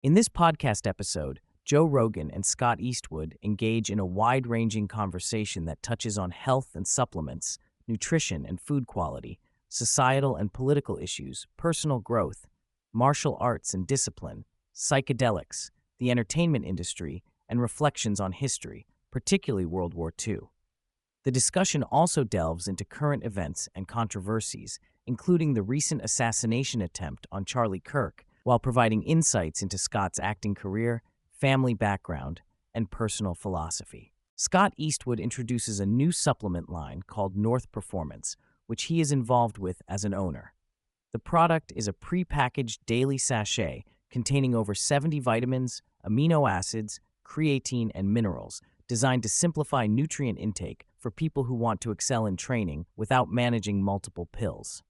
In this podcast episode, Joe Rogan and Scott Eastwood engage in a wide-ranging conversation that touches on health and supplements, nutrition and food quality, societal and political issues, personal growth, martial arts and discipline, psychedelics, the entertainment industry, and reflections on history, particularly World War II. The discussion also delves into current events and controversies, including the recent assassination attempt on Charlie Kirk, while providing insights into Scott's acting career, family background, and personal philosophy. Scott Eastwood introduces a new supplement line called North Performance, which he is involved with as an owner. The product is a pre-packaged daily sachet containing over 70 vitamins, amino acids, creatine, and minerals, designed to simplify nutrient intake for people who want to excel in training without managing multiple pills.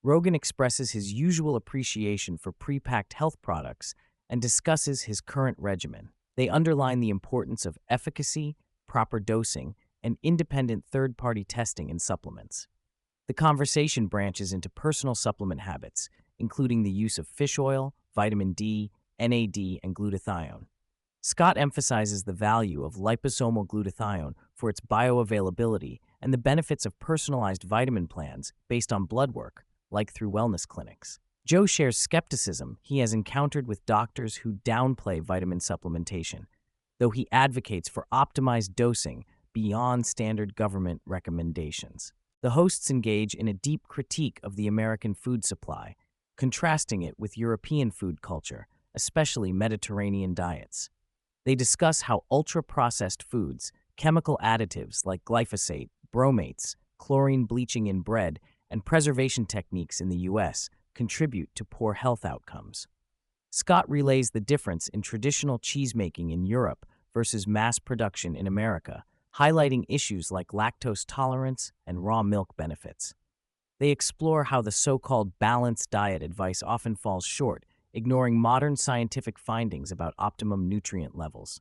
Rogan expresses his usual appreciation for pre-packed health products and discusses his current regimen. They underline the importance of efficacy, proper dosing, and independent third-party testing in supplements. The conversation branches into personal supplement habits, including the use of fish oil, vitamin D, NAD, and glutathione. Scott emphasizes the value of liposomal glutathione for its bioavailability and the benefits of personalized vitamin plans based on blood work, like through wellness clinics. Joe shares skepticism he has encountered with doctors who downplay vitamin supplementation, though he advocates for optimized dosing beyond standard government recommendations. The hosts engage in a deep critique of the American food supply, contrasting it with European food culture, especially Mediterranean diets. They discuss how ultra-processed foods, chemical additives like glyphosate, bromates, chlorine bleaching in bread, and preservation techniques in the U.S. contribute to poor health outcomes. Scott relays the difference in traditional cheesemaking in Europe versus mass production in America, highlighting issues like lactose tolerance and raw milk benefits. They explore how the so-called balanced diet advice often falls short, ignoring modern scientific findings about optimum nutrient levels.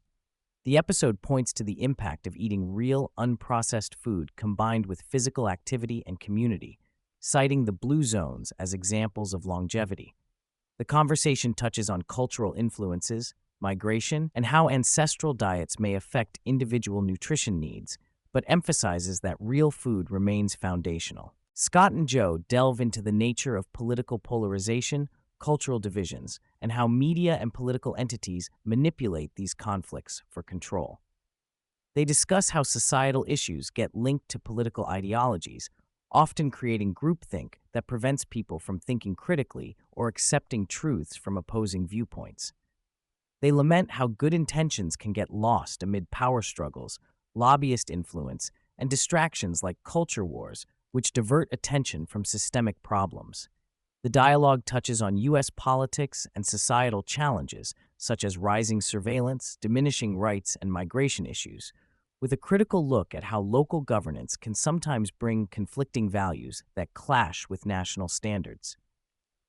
The episode points to the impact of eating real, unprocessed food combined with physical activity and community, citing the blue zones as examples of longevity. The conversation touches on cultural influences, migration, and how ancestral diets may affect individual nutrition needs, but emphasizes that real food remains foundational. Scott and Joe delve into the nature of political polarization, cultural divisions, and how media and political entities manipulate these conflicts for control. They discuss how societal issues get linked to political ideologies, often creating groupthink that prevents people from thinking critically or accepting truths from opposing viewpoints. They lament how good intentions can get lost amid power struggles, lobbyist influence, and distractions like culture wars, which divert attention from systemic problems. The dialogue touches on U.S. politics and societal challenges, such as rising surveillance, diminishing rights, and migration issues, with a critical look at how local governance can sometimes bring conflicting values that clash with national standards.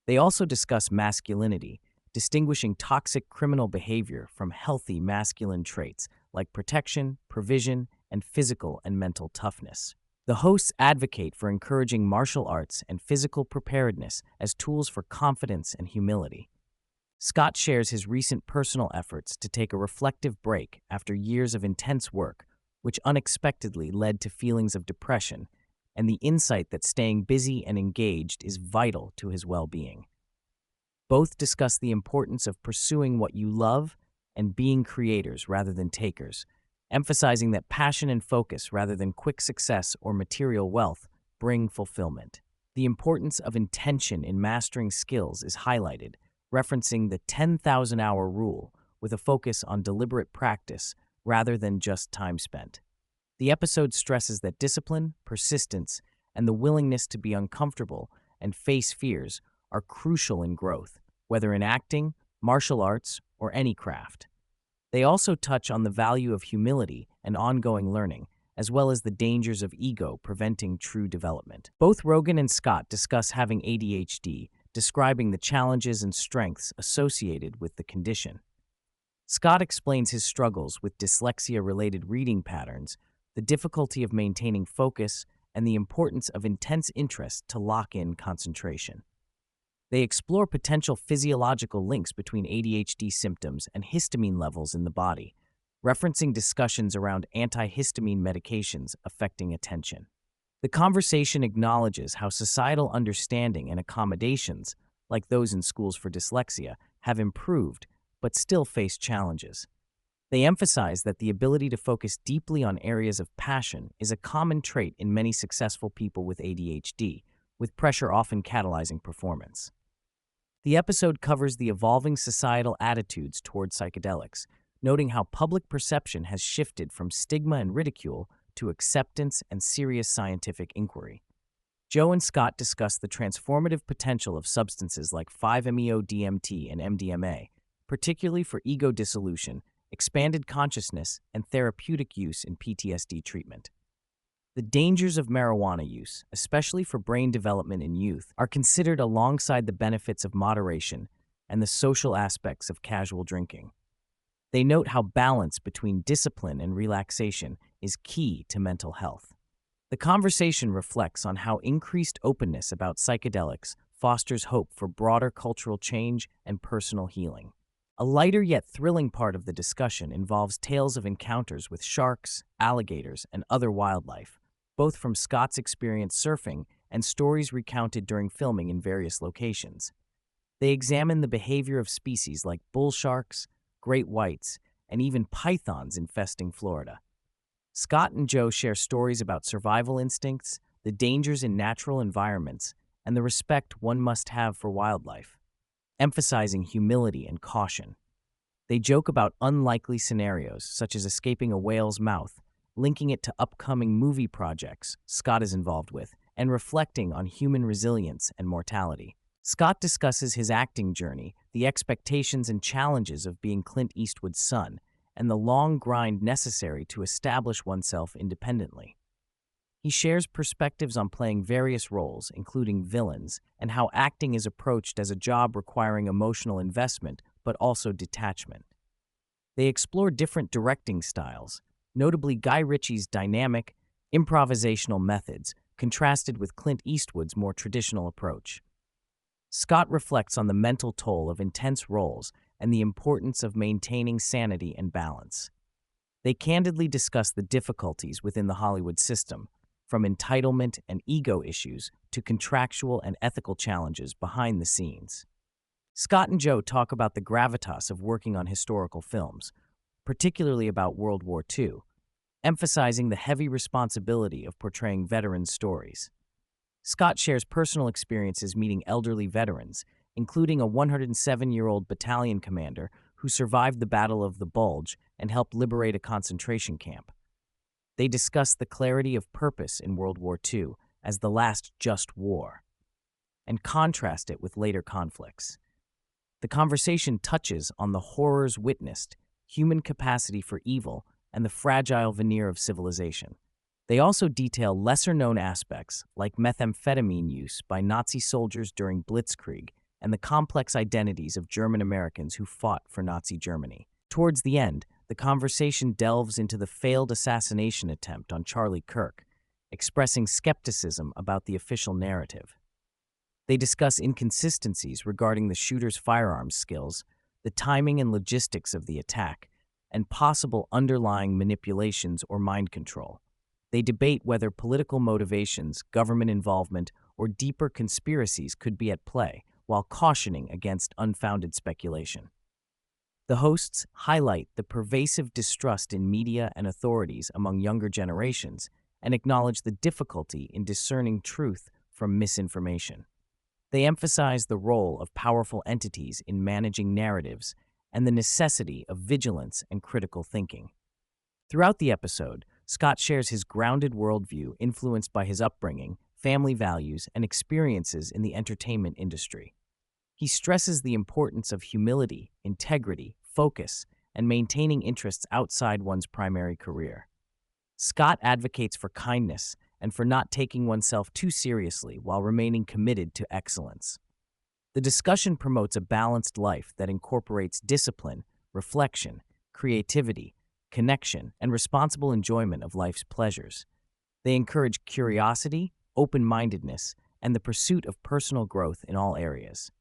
They also discuss masculinity, distinguishing toxic criminal behavior from healthy masculine traits like protection, provision, and physical and mental toughness. The hosts advocate for encouraging martial arts and physical preparedness as tools for confidence and humility. Scott shares his recent personal efforts to take a reflective break after years of intense work, which unexpectedly led to feelings of depression, and the insight that staying busy and engaged is vital to his well-being. Both discuss the importance of pursuing what you love and being creators rather than takers, emphasizing that passion and focus rather than quick success or material wealth bring fulfillment. The importance of intention in mastering skills is highlighted, referencing the 10,000-hour rule with a focus on deliberate practice rather than just time spent. The episode stresses that discipline, persistence, and the willingness to be uncomfortable and face fears are crucial in growth, whether in acting, martial arts, or any craft. They also touch on the value of humility and ongoing learning, as well as the dangers of ego preventing true development. Both Rogan and Scott discuss having ADHD, describing the challenges and strengths associated with the condition. Scott explains his struggles with dyslexia-related reading patterns, the difficulty of maintaining focus, and the importance of intense interest to lock in concentration. They explore potential physiological links between ADHD symptoms and histamine levels in the body, referencing discussions around antihistamine medications affecting attention. The conversation acknowledges how societal understanding and accommodations, like those in schools for dyslexia, have improved but still face challenges. They emphasize that the ability to focus deeply on areas of passion is a common trait in many successful people with ADHD, with pressure often catalyzing performance. The episode covers the evolving societal attitudes toward psychedelics, noting how public perception has shifted from stigma and ridicule to acceptance and serious scientific inquiry. Joe and Scott discuss the transformative potential of substances like 5-MeO-DMT and MDMA, particularly for ego dissolution, expanded consciousness, and therapeutic use in PTSD treatment. The dangers of marijuana use, especially for brain development in youth, are considered alongside the benefits of moderation and the social aspects of casual drinking. They note how balance between discipline and relaxation is key to mental health. The conversation reflects on how increased openness about psychedelics fosters hope for broader cultural change and personal healing. A lighter yet thrilling part of the discussion involves tales of encounters with sharks, alligators, and other wildlife, both from Scott's experience surfing and stories recounted during filming in various locations. They examine the behavior of species like bull sharks, great whites, and even pythons infesting Florida. Scott and Joe share stories about survival instincts, the dangers in natural environments, and the respect one must have for wildlife, emphasizing humility and caution. They joke about unlikely scenarios, such as escaping a whale's mouth, linking it to upcoming movie projects Scott is involved with, and reflecting on human resilience and mortality. Scott discusses his acting journey, the expectations and challenges of being Clint Eastwood's son, and the long grind necessary to establish oneself independently. He shares perspectives on playing various roles, including villains, and how acting is approached as a job requiring emotional investment but also detachment. They explore different directing styles, notably Guy Ritchie's dynamic, improvisational methods, contrasted with Clint Eastwood's more traditional approach. Scott reflects on the mental toll of intense roles and the importance of maintaining sanity and balance. They candidly discuss the difficulties within the Hollywood system, from entitlement and ego issues to contractual and ethical challenges behind the scenes. Scott and Joe talk about the gravitas of working on historical films, particularly about World War II, emphasizing the heavy responsibility of portraying veterans' stories. Scott shares personal experiences meeting elderly veterans, including a 107-year-old battalion commander who survived the Battle of the Bulge and helped liberate a concentration camp. They discuss the clarity of purpose in World War II as the last just war, and contrast it with later conflicts. The conversation touches on the horrors witnessed, human capacity for evil, and the fragile veneer of civilization. They also detail lesser-known aspects like methamphetamine use by Nazi soldiers during Blitzkrieg and the complex identities of German Americans who fought for Nazi Germany. Towards the end, the conversation delves into the failed assassination attempt on Charlie Kirk, expressing skepticism about the official narrative. They discuss inconsistencies regarding the shooter's firearms skills, the timing and logistics of the attack, and possible underlying manipulations or mind control. They debate whether political motivations, government involvement, or deeper conspiracies could be at play, while cautioning against unfounded speculation. The hosts highlight the pervasive distrust in media and authorities among younger generations and acknowledge the difficulty in discerning truth from misinformation. They emphasize the role of powerful entities in managing narratives and the necessity of vigilance and critical thinking. Throughout the episode, Scott shares his grounded worldview influenced by his upbringing, family values, and experiences in the entertainment industry. He stresses the importance of humility, integrity, focus, and maintaining interests outside one's primary career. Scott advocates for kindness and for not taking oneself too seriously while remaining committed to excellence. The discussion promotes a balanced life that incorporates discipline, reflection, creativity, connection, and responsible enjoyment of life's pleasures. They encourage curiosity, open-mindedness, and the pursuit of personal growth in all areas.